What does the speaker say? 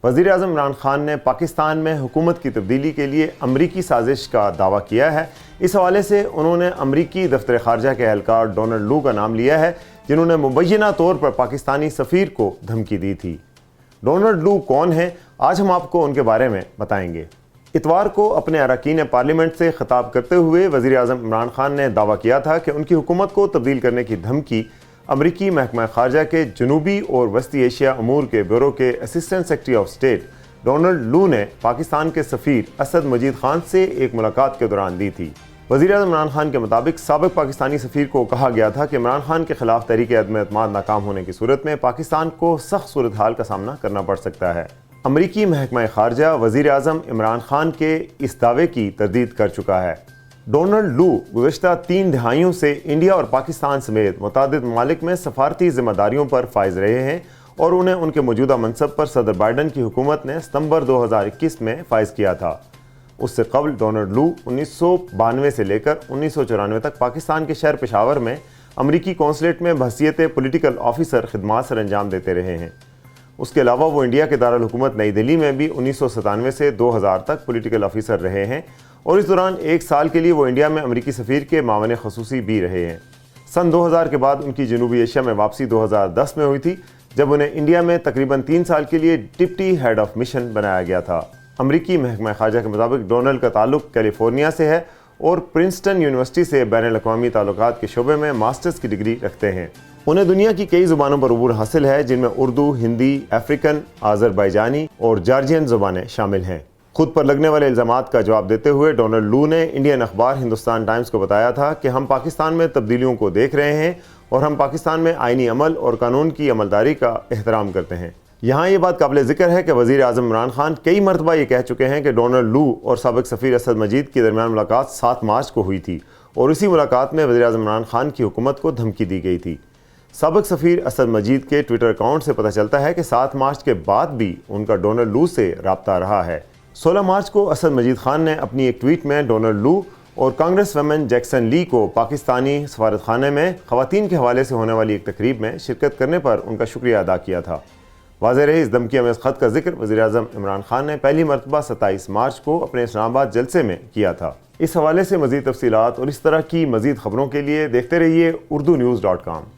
وزیر اعظم عمران خان نے پاکستان میں حکومت کی تبدیلی کے لیے امریکی سازش کا دعویٰ کیا ہے۔ اس حوالے سے انہوں نے امریکی دفتر خارجہ کے اہلکار ڈونلڈ لو کا نام لیا ہے، جنہوں نے مبینہ طور پر پاکستانی سفیر کو دھمکی دی تھی۔ ڈونلڈ لو کون ہیں؟ آج ہم آپ کو ان کے بارے میں بتائیں گے۔ اتوار کو اپنے اراکین پارلیمنٹ سے خطاب کرتے ہوئے وزیر اعظم عمران خان نے دعویٰ کیا تھا کہ ان کی حکومت کو تبدیل کرنے کی دھمکی امریکی محکمہ خارجہ کے جنوبی اور وسطی ایشیا امور کے بیورو کے assistant secretary of state Donald Lu نے پاکستان کے سفیر اسد مجید خان سے ایک ملاقات کے دوران دی تھی۔ وزیر اعظم عمران خان کے مطابق سابق پاکستانی سفیر کو کہا گیا تھا کہ عمران خان کے خلاف تحریک عدم اعتماد ناکام ہونے کی صورت میں پاکستان کو سخت صورتحال کا سامنا کرنا پڑ سکتا ہے۔ امریکی محکمہ خارجہ وزیر اعظم عمران خان کے اس دعوے کی تردید کر چکا ہے۔ ڈونلڈ لو گزشتہ 3 دہائیوں سے انڈیا اور پاکستان سمیت متعدد ممالک میں سفارتی ذمہ داریوں پر فائز رہے ہیں اور انہیں ان کے موجودہ منصب پر صدر بائیڈن کی حکومت نے ستمبر 2021 میں فائز کیا تھا۔ اس سے قبل ڈونلڈ لو 1992 سے لے کر 1994 تک پاکستان کے شہر پشاور میں امریکی قونصلیٹ میں بحیثیت پولیٹیکل آفیسر خدمات سر انجام دیتے رہے ہیں۔ اس کے علاوہ وہ انڈیا کے دارالحکومت نئی دہلی میں بھی 1997 سے 2000 تک پولیٹیکل آفیسر رہے ہیں اور اس دوران 1 سال کے لیے وہ انڈیا میں امریکی سفیر کے معاون خصوصی بھی رہے ہیں۔ سن 2000 کے بعد ان کی جنوبی ایشیا میں واپسی 2010 میں ہوئی تھی، جب انہیں انڈیا میں تقریباً 3 سال کے لیے ڈپٹی ہیڈ آف مشن بنایا گیا تھا۔ امریکی محکمہ خارجہ کے مطابق ڈونلڈ کا تعلق کیلیفورنیا سے ہے اور پرنسٹن یونیورسٹی سے بین الاقوامی تعلقات کے شعبے میں ماسٹرز کی ڈگری رکھتے ہیں۔ انہیں دنیا کی کئی زبانوں پر عبور حاصل ہے، جن میں اردو، ہندی، افریقن، آذربائیجانی اور جارجین زبانیں شامل ہیں۔ خود پر لگنے والے الزامات کا جواب دیتے ہوئے ڈونلڈ لو نے انڈین اخبار ہندوستان ٹائمز کو بتایا تھا کہ ہم پاکستان میں تبدیلیوں کو دیکھ رہے ہیں اور ہم پاکستان میں آئینی عمل اور قانون کی عملداری کا احترام کرتے ہیں۔ یہاں یہ بات قابل ذکر ہے کہ وزیر اعظم عمران خان کئی مرتبہ یہ کہہ چکے ہیں کہ ڈونلڈ لو اور سابق سفیر اسد مجید کے درمیان ملاقات 7 مارچ کو ہوئی تھی اور اسی ملاقات میں وزیر اعظم عمران خان کی حکومت کو دھمکی دی گئی تھی۔ سابق سفیر اسد مجید کے ٹویٹر اکاؤنٹ سے پتہ چلتا ہے کہ 7 مارچ کے بعد بھی ان کا ڈونلڈ لو سے رابطہ رہا ہے۔ 16 مارچ کو اسد مجید خان نے اپنی ایک ٹویٹ میں ڈونلڈ لو اور کانگریس ویمن جیکسن لی کو پاکستانی سفارت خانے میں خواتین کے حوالے سے ہونے والی ایک تقریب میں شرکت کرنے پر ان کا شکریہ ادا کیا تھا۔ واضح رہے اس دھمکی آمیز خط کا ذکر وزیر اعظم عمران خان نے پہلی مرتبہ 27 مارچ کو اپنے اسلام آباد جلسے میں کیا تھا۔ اس حوالے سے مزید تفصیلات اور اس طرح کی مزید خبروں کے لیے دیکھتے رہیے urdunews.com۔